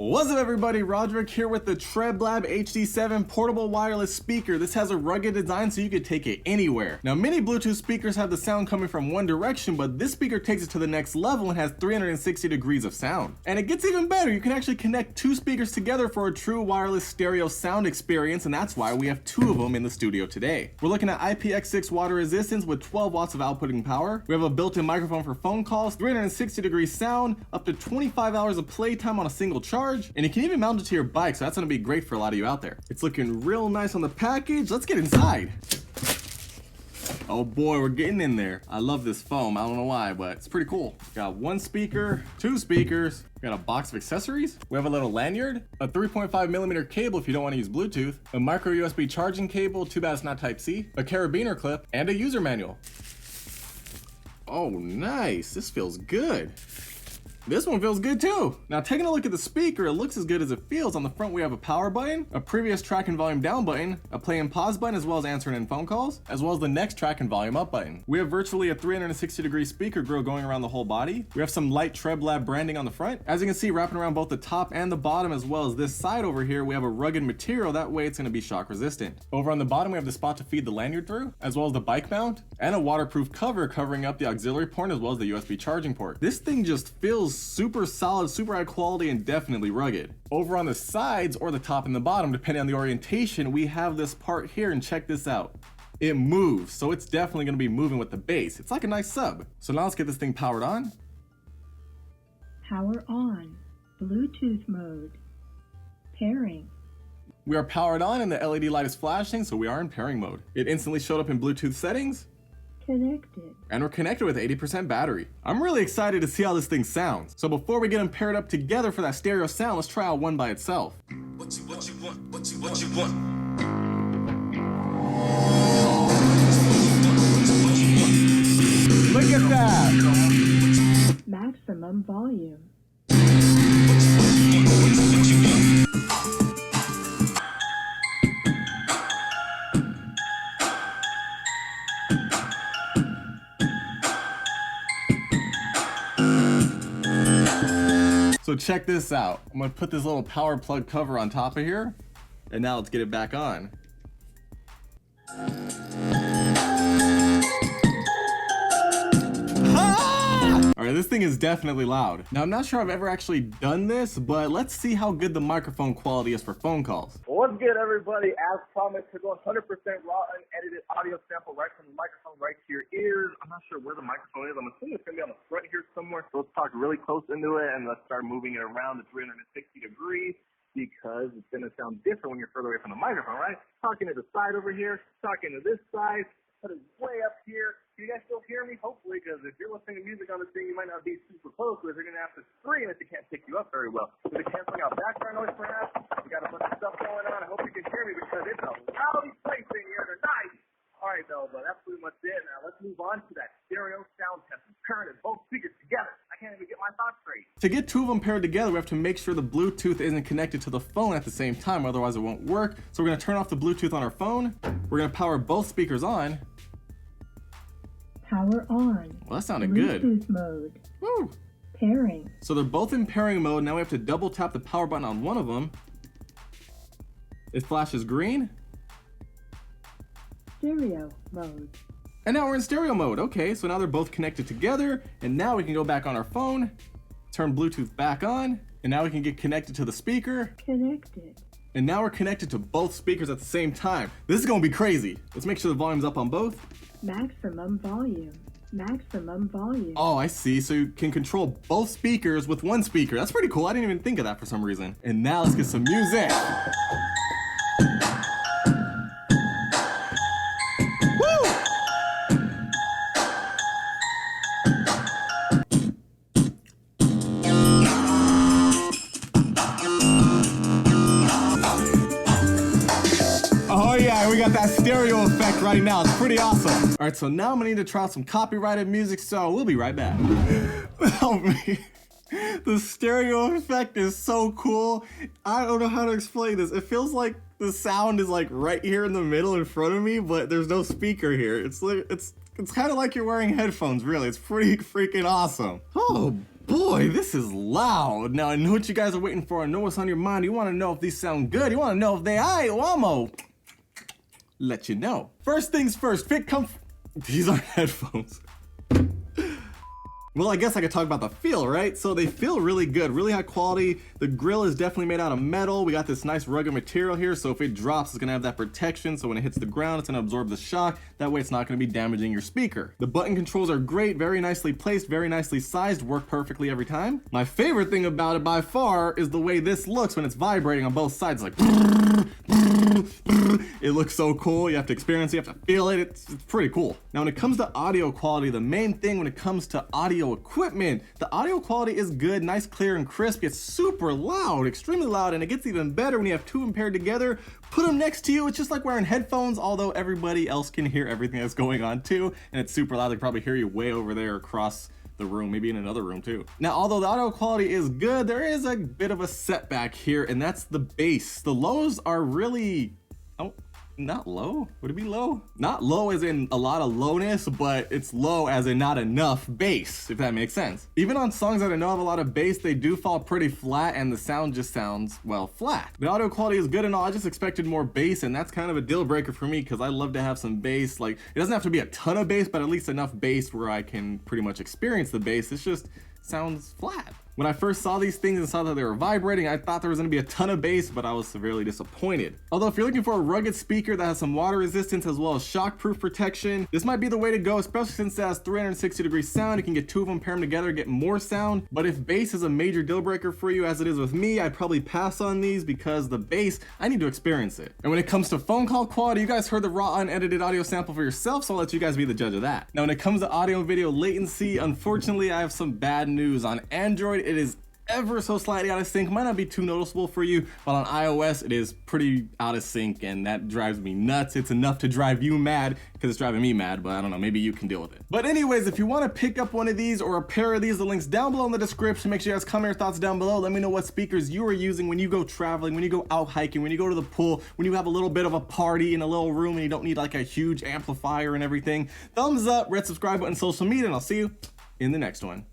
What's up everybody, Rodrick here with the TREBLAB HD7 portable wireless speaker. This has a rugged design so you could take it anywhere. Now many Bluetooth speakers have the sound coming from one direction, but this speaker takes it to the next level and has 360 degrees of sound. And it gets even better, you can actually connect two speakers together for a true wireless stereo sound experience, and that's why we have two of them in the studio today. We're looking at IPX6 water resistance with 12 watts of outputting power. We have a built-in microphone for phone calls, 360 degrees sound, up to 25 hours of playtime on a single charge, and you can even mount it to your bike, so that's gonna be great for a lot of you out there. It's looking real nice on the package. Let's get inside. Oh boy, we're getting in there. I love this foam. I don't know why, but it's pretty cool. Got one speaker, two speakers. We got a box of accessories. We have a little lanyard, a 3.5mm cable if you don't want to use Bluetooth, a micro USB charging cable, too bad it's not Type-C, a carabiner clip, and a user manual. Oh, nice. This feels good. This one feels good too. Now taking a look at the speaker, it looks as good as it feels. On the front we have a power button, a previous track and volume down button, a play and pause button, as well as answering in phone calls, as well as the next track and volume up button. We have virtually a 360 degree speaker grill going around the whole body. We have some light TREBLAB branding on the front. As you can see, wrapping around both the top and the bottom, as well as this side over here, we have a rugged material. That way it's going to be shock resistant. Over on the bottom we have the spot to feed the lanyard through, as well as the bike mount, and a waterproof cover covering up the auxiliary port as well as the USB charging port. This thing just feels super solid, super high quality, and definitely rugged. Over on the sides, or the top and the bottom, depending on the orientation, we have this part here, and check this out. It moves, so it's definitely going to be moving with the bass. It's like a nice sub. So now let's get this thing powered on. Power on. Bluetooth mode. Pairing. We are powered on and the LED light is flashing, so we are in pairing mode. It instantly showed up in Bluetooth settings. Connected. And we're connected with 80% battery. I'm really excited to see how this thing sounds. So before we get them paired up together for that stereo sound, let's try out one by itself. What you want? Look at that! Maximum volume. So check this out. I'm gonna put this little power plug cover on top of here, and now let's get it back on. All right, this thing is definitely loud. Now, I'm not sure I've ever actually done this, but let's see how good the microphone quality is for phone calls. What's good, everybody? As promised, to go 100% raw unedited audio sample right from the microphone right to your ears. I'm not sure where the microphone is. I'm assuming it's going to be on the front here somewhere. So let's talk really close into it, and let's start moving it around to 360 degrees, because it's going to sound different when you're further away from the microphone, right? Talking to the side over here, talking to this side, put it way up here. Can you guys still hear me? Hopefully, because if you're listening to music on this thing, you might not be super close, because they're going to have to scream if they can't pick you up very well. Is it canceling out background noise, perhaps? We got a bunch of stuff going on. I hope you can hear me, because it's a rowdy place in here tonight. All right, though, but that's pretty much it. Now, let's move on to that stereo sound test. Current and both speakers together. I can't even get my thoughts straight. To get two of them paired together, we have to make sure the Bluetooth isn't connected to the phone at the same time, otherwise it won't work. So we're going to turn off the Bluetooth on our phone. We're going to power both speakers on. Power on. Well, that sounded Bluetooth good. mode. Woo. Pairing. So they're both in pairing mode. Now we have to double tap the power button on one of them. It flashes green. Stereo mode. And now we're in stereo mode. Okay, so now they're both connected together, and now we can go back on our phone, turn Bluetooth back on, and now we can get connected to the speaker. Connected. And now we're connected to both speakers at the same time. This is gonna be crazy. Let's make sure the volume's up on both. Maximum volume. Maximum volume. Oh, I see. So you can control both speakers with one speaker. That's pretty cool. I didn't even think of that for some reason. And now let's get some music. Oh yeah, we got that stereo effect right now. It's pretty awesome. All right, so now I'm gonna need to try out some copyrighted music, so we'll be right back. Help me. The stereo effect is so cool. I don't know how to explain this. It feels like the sound is like right here in the middle in front of me, but there's no speaker here. It's kind of like you're wearing headphones, really. It's pretty freaking awesome. Oh boy, this is loud. Now I know what you guys are waiting for. I know what's on your mind. You want to know if these sound good. You want to know if they I'ma let you know. First things first, these aren't headphones. Well, I guess I could talk about the feel, right? So they feel really good, really high quality. The grill is definitely made out of metal. We got this nice rugged material here, so if it drops, it's gonna have that protection. So when it hits the ground, it's gonna absorb the shock. That way it's not gonna be damaging your speaker. The button controls are great, very nicely placed, very nicely sized, work perfectly every time. My favorite thing about it by far is the way this looks when it's vibrating on both sides, like it looks so cool. You have to experience it, you have to feel it. It's pretty cool. Now when it comes to audio quality, the main thing when it comes to audio equipment, the audio quality is good, nice, clear, and crisp. It's super loud, extremely loud, and it gets even better when you have two of them paired together. Put them next to you, it's just like wearing headphones, although everybody else can hear everything that's going on too, and it's super loud. They can probably hear you way over there across the room, maybe in another room too. Now, although the audio quality is good, there is a bit of a setback here, and that's the bass. The lows are really, not low? Would it be low? Not low as in a lot of lowness, but it's low as in not enough bass, if that makes sense. Even on songs that I know have a lot of bass, they do fall pretty flat and the sound just sounds, well, flat. The audio quality is good and all, I just expected more bass, and that's kind of a deal breaker for me because I love to have some bass. Like, it doesn't have to be a ton of bass, but at least enough bass where I can pretty much experience the bass. It's just sounds flat. When I first saw these things and saw that they were vibrating, I thought there was gonna be a ton of bass, but I was severely disappointed. Although if you're looking for a rugged speaker that has some water resistance as well as shockproof protection, this might be the way to go, especially since it has 360-degree sound. You can get two of them, pair them together, get more sound. But if bass is a major deal breaker for you, as it is with me, I'd probably pass on these because the bass, I need to experience it. And when it comes to phone call quality, you guys heard the raw unedited audio sample for yourself, so I'll let you guys be the judge of that. Now when it comes to audio and video latency, unfortunately I have some bad news. On Android, it is ever so slightly out of sync. Might not be too noticeable for you, but on iOS it is pretty out of sync, and that drives me nuts. It's enough to drive you mad because it's driving me mad, but I don't know, maybe you can deal with it. But anyways, if you want to pick up one of these or a pair of these, the link's down below in the description. Make sure you guys comment your thoughts down below. Let me know what speakers you are using when you go traveling, when you go out hiking, when you go to the pool, when you have a little bit of a party in a little room and you don't need like a huge amplifier and everything. Thumbs up, red subscribe button, social media, and I'll see you in the next one.